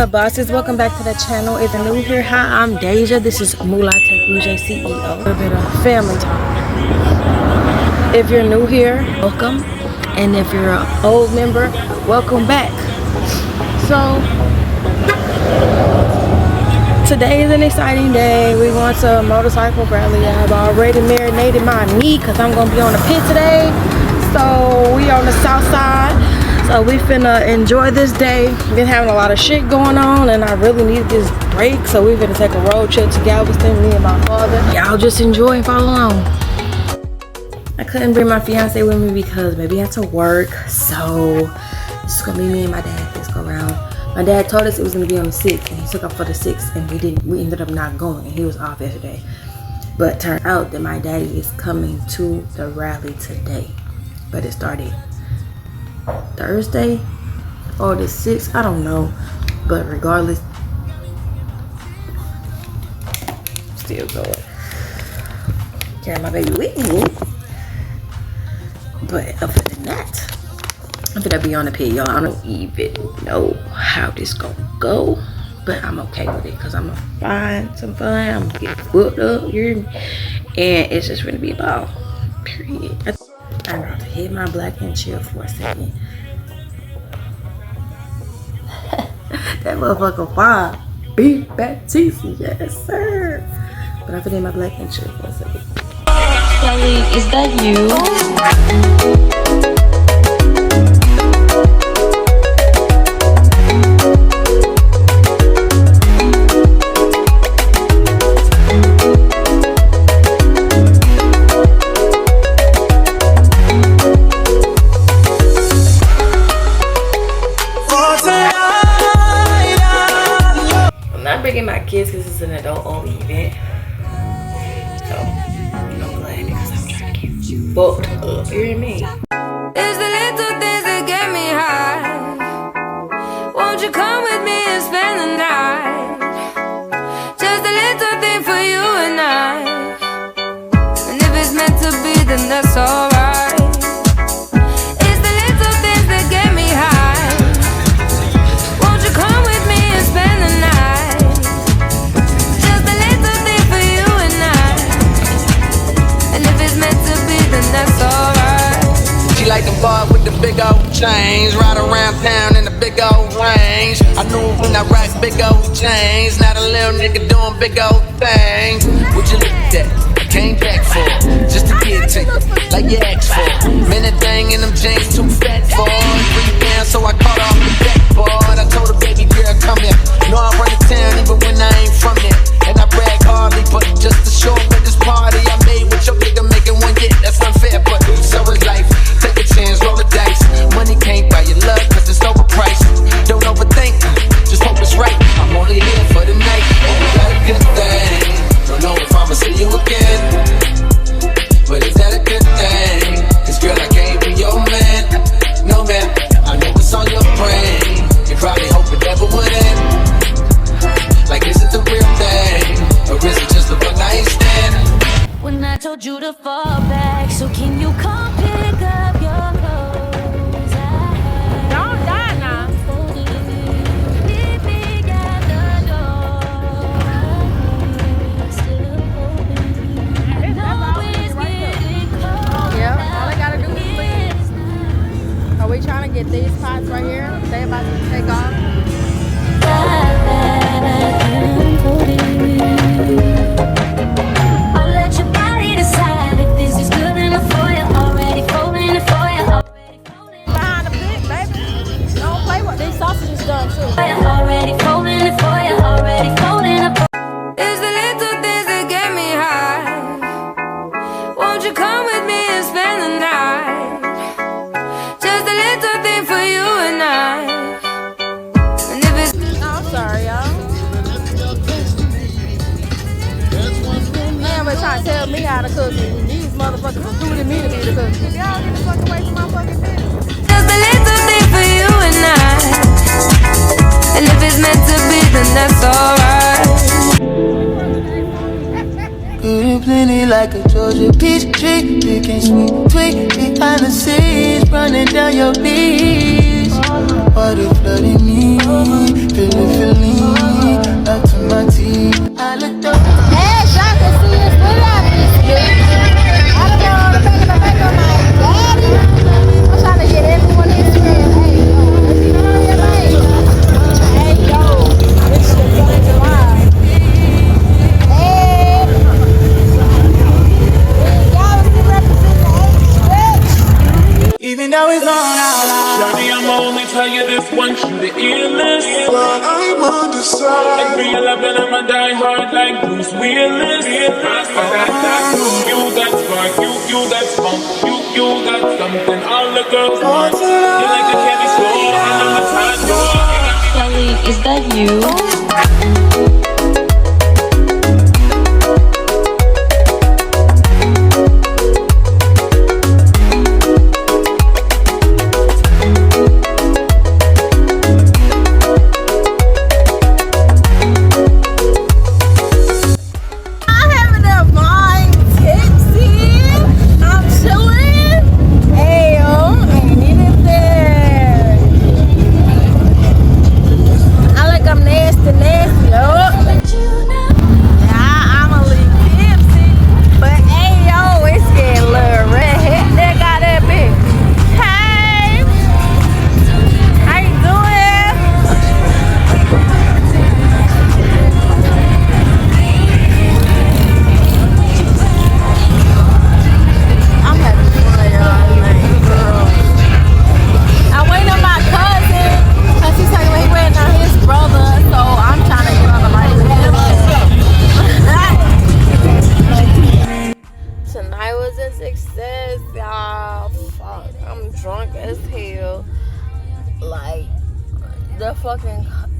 up, bosses? Welcome back to the channel. If you're new here, hi, I'm Deja. This is Moolah Tech Bougie CEO. A little bit of family talk. If you're new here, welcome. And if you're an old member, welcome back. So, today is an exciting day. We going to a motorcycle rally. I've already marinated my meat because I'm going to be on the pit today. So, we on the south side. So we finna enjoy this day. Been having a lot of shit going on and I really need this break. So we finna take a road trip to Galveston, me and my father. Y'all just enjoy and follow along. I couldn't bring my fiance with me because maybe he had to work. So it's gonna be me and my dad this go around. My dad told us it was gonna be on the 6th and he took off for the 6th and we ended up not going and he was off yesterday. But turned out that my daddy is coming to the rally today. But it started Thursday or the 6th, I don't know, but regardless, still going. Carry my baby with me, but other than that, I'm gonna be on the pit, y'all. I don't even know how this gonna go, but I'm okay with it because I'm gonna find some fun. I'm gonna get booked up here, and it's just gonna be a ball. Period. I'm about to hit my black and chill for a second. That motherfucker fine. Beef Baptiste, yes sir. But I'm gonna hit my black and chill for a second. Kelly, is that you? My kids because it's an adult only event, so I'm glad because I'm trying to get you booked up. You hear me? It's the little things that get me high. Won't you come with me and spend the night? Just a little thing for you and I. And if it's meant to be, then that's alright. It's the little things that get me high. Won't you come with me and spend the night? That's alright. She like the bar with the big old chains. Ride around town in the big old range. I knew when I rock big old chains. Not a little nigga doing big old things. Would you look at that? I came back for it, just to get to you, like you asked for. Man, that thing in them jeans too fat for it. 3 down, so I caught off the backboard. I told her, baby girl, come here. Know I run the town even when I ain't from there. And I brag hardly, but just to show up at this party I made with your nigga making one hit. That's unfair, but so is life. Take a chance, roll the dice. Money can't buy your love, cause it's overpriced. Don't overthink, just hope it's right. I'm only here for the night. And we got a good thing. Don't know if I'ma see you again, but is that a good thing? Cause girl, I can't be your man. No man, I know it's on your brain. You probably hope it never would end. Like, is it the real thing? Or is it just a one night stand? When I told you to fall back, so can you come pick up your clothes? Don't die now. Meet me at the door. Still hoping. I know it's getting close. Yeah, all I gotta do is sleep. Are we trying to get these spots right here? They about to take off. I'll let your body decide if this is good enough for you. Already folding it for you. Behind the pit, baby. Don't play with these sausages done too. Already folding it for you. Already folding it. It's the little things that get me high. Won't you come with me and spend the night? Just a little thing for you and I. And if it's I'm sorry, y'all. Man, we're trying to tell me how to cook it. These motherfuckers are suiting me to be the cook. Y'all get the fuck away from my fucking business. just a little thing for you and I. And if it's meant to be, then that's alright. Eating plenty like a Georgia peach tree. Picking sweet tweet behind the scenes, running down your knees. Water flooding me, feeling up to my teeth. I looked up. Hey, y'all can see us. What up, I don't know the back of the back of my daddy. I'm trying to get everyone in here. Hey, yo, let's see the hey, yo, this is the 4th of July. Hey, y'all still representing the Even though it's on out loud. Shawty, I'ma only tell you this once, you the illest. But I'm undecided. And 311, I'ma die hard like Bruce Willis. You got spark, you got spunk, you got something all the girls want. You like a candy store, and I'm the top door. Kelly, is that you?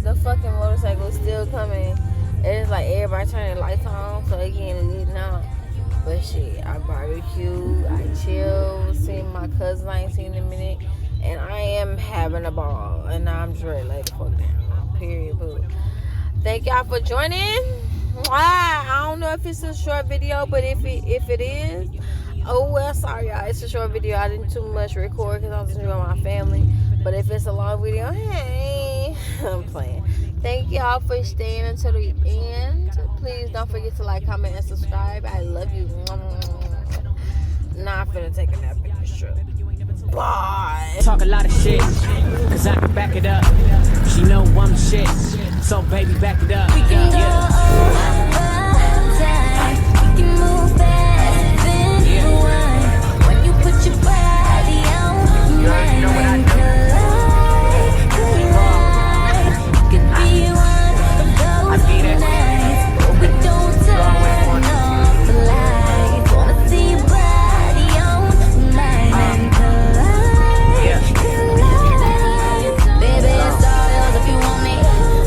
The fucking motorcycle is still coming. It's like everybody turning lights on so they can leave now. But shit, I barbecue, I chill, seen my cousin I ain't seen in a minute, and I am having a ball. And now I'm just ready to let the fuck down. Period. Boo. Thank y'all for joining. I don't know if it's a short video, but if it is, oh well, sorry y'all. It's a short video. I didn't too much record because I was enjoying my family. But if it's a long video, hey, I'm playing. Thank y'all for staying until the end. Please don't forget to like, comment, and subscribe. I love you. Nah, I'm finna take a nap in this truck. Bye. Talk a lot of shit, cause I can back it up. She know I'm the shit, so baby, back it up. We can go outside. We can move fast and rewind. When you put your body on mine, could be one of those nights. We don't turn off the lights. Wanna see your body on mine and collide. Baby, it's all yours if you want me.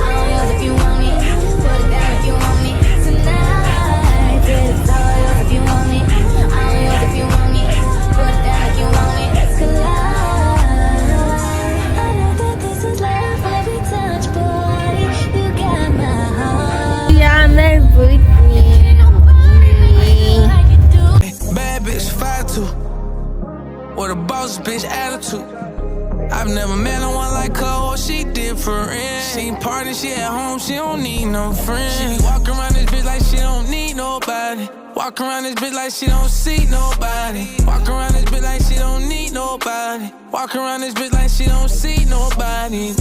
All yours if you want me. Put it down if you want me tonight. It's all yours if you want me. All yours if you want me. Put it down if you want me. Collide. I know that this is love every touch, boy. You got my heart. Yeah, next week. Bad bitch 5'2", with a boss bitch attitude. I've never met no one like her, oh, she different. She ain't party, she at home, she don't need no friends. She be walking around this bitch like she don't need nobody. Walk around this bitch like she don't see nobody. Walk around this bitch like she don't need nobody. Walk around this bitch like she don't see nobody.